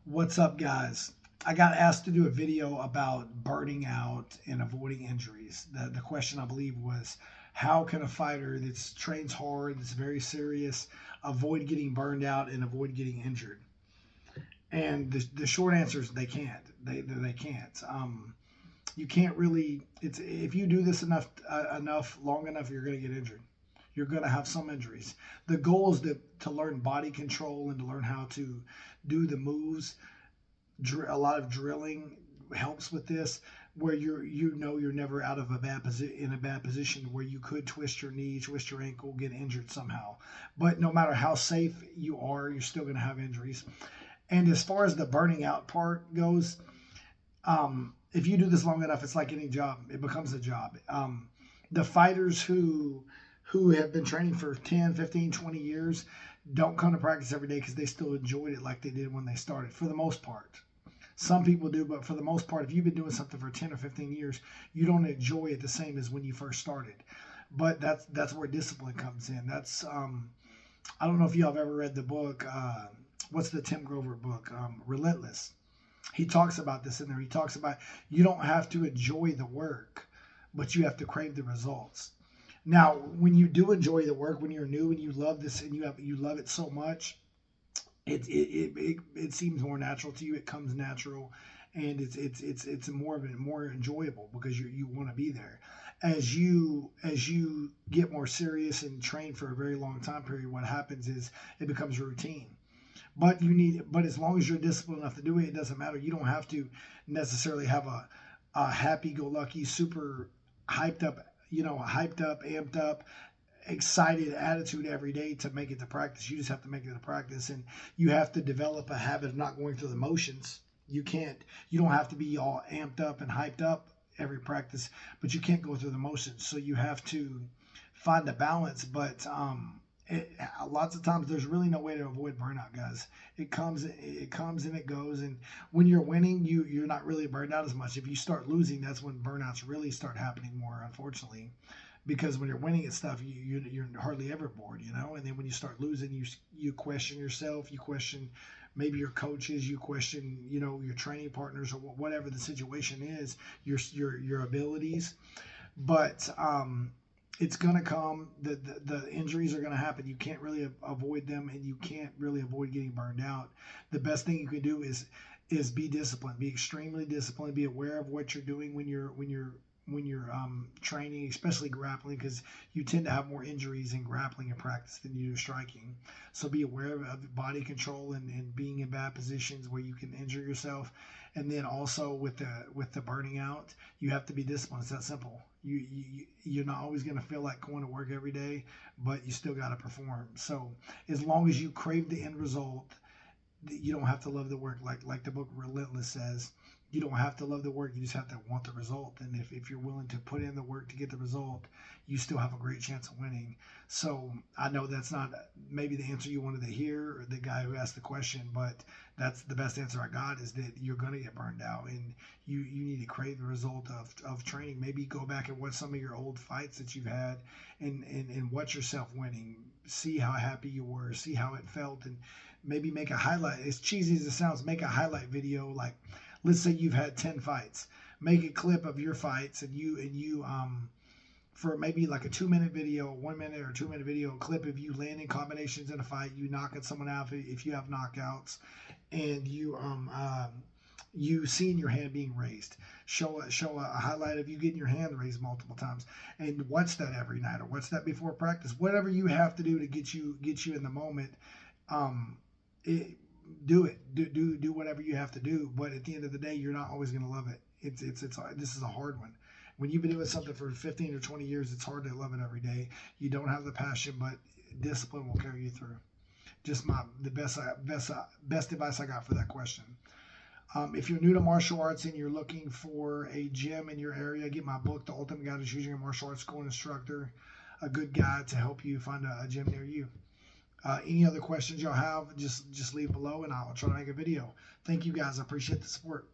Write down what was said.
What's up, guys? I got asked to do a video about burning out and avoiding injuries. The question, I believe, was how can a fighter that trains hard, that's very serious, avoid getting burned out and avoid getting injured? And the short answer is they can't. They can't. You can't really. It's if you do this long enough, you're going to get injured. You're going to have some injuries. The goal is to learn body control and to learn how to do the moves. A lot of drilling helps with this, where you're never out of in a bad position where you could twist your knee, twist your ankle, get injured somehow. But no matter how safe you are, you're still going to have injuries. And as far as the burning out part goes, if you do this long enough, it's like any job. It becomes a job. The fighters who have been training for 10, 15, 20 years don't come to practice every day because they still enjoyed it like they did when they started, for the most part. Some people do, but for the most part, if you've been doing something for 10 or 15 years, you don't enjoy it the same as when you first started. But that's where discipline comes in. That's I don't know if y'all have ever read the book, what's the Tim Grover book? Relentless. He talks about this in there. He talks about you don't have to enjoy the work, but you have to crave the results. Now, when you do enjoy the work, when you're new and you love this and you love it so much, it seems more natural to you. It comes natural, and it's more enjoyable because you want to be there. As you get more serious and train for a very long time period, what happens is it becomes routine. But as long as you're disciplined enough to do it, it doesn't matter. You don't have to necessarily have a happy-go-lucky, super hyped up, amped up, excited attitude every day to make it to practice. You just have to make it to practice, and you have to develop a habit of not going through the motions. You don't have to be all amped up and hyped up every practice, but you can't go through the motions. So you have to find a balance, but lots of times there's really no way to avoid burnout, guys. It comes and it goes, and when you're winning, you're not really burned out as much. If you start losing, that's when burnouts really start happening more, unfortunately, because when you're winning at stuff, you're hardly ever bored, and then when you start losing, you question yourself, you question maybe your coaches, you question your training partners, or whatever the situation is, your abilities, but it's going to come. The injuries are going to happen. You can't really avoid them, and you can't really avoid getting burned out. The best thing you can do is be disciplined, be extremely disciplined, be aware of what you're doing when you're training, especially grappling, because you tend to have more injuries in grappling and practice than you do striking. So be aware of body control and being in bad positions where you can injure yourself. And then also with the burning out, you have to be disciplined. It's that simple. You're not always going to feel like going to work every day, but you still got to perform. So as long as you crave the end result, you don't have to love the work. Like the book Relentless says, you don't have to love the work. You just have to want the result. And if you're willing to put in the work to get the result, you still have a great chance of winning. So I know that's not maybe the answer you wanted to hear, or the guy who asked the question, but that's the best answer I got, is that you're going to get burned out, and you need to crave the result of training. Maybe go back and watch some of your old fights that you've had and watch yourself winning. See how happy you were. See how it felt, and maybe make a highlight. As cheesy as it sounds, make a highlight video. Like, let's say you've had 10 fights. Make a clip of your fights, and you for maybe like a 2-minute video, 1 minute or 2-minute video clip of you landing combinations in a fight, you knocking someone out if you have knockouts, and you seeing your hand being raised. Show a highlight of you getting your hand raised multiple times, and watch that every night, or watch that before practice. Whatever you have to do to get you in the moment, do it. Do whatever you have to do. But at the end of the day, you're not always going to love it. This is a hard one. When you've been doing something for 15 or 20 years, it's hard to love it every day. You don't have the passion, but discipline will carry you through. Just the best advice I got for that question. If you're new to martial arts and you're looking for a gym in your area, get my book, The Ultimate Guide to Choosing a Martial Arts School and Instructor, a good guide to help you find a gym near you. Any other questions y'all have, just leave below, and I'll try to make a video. Thank you, guys. I appreciate the support.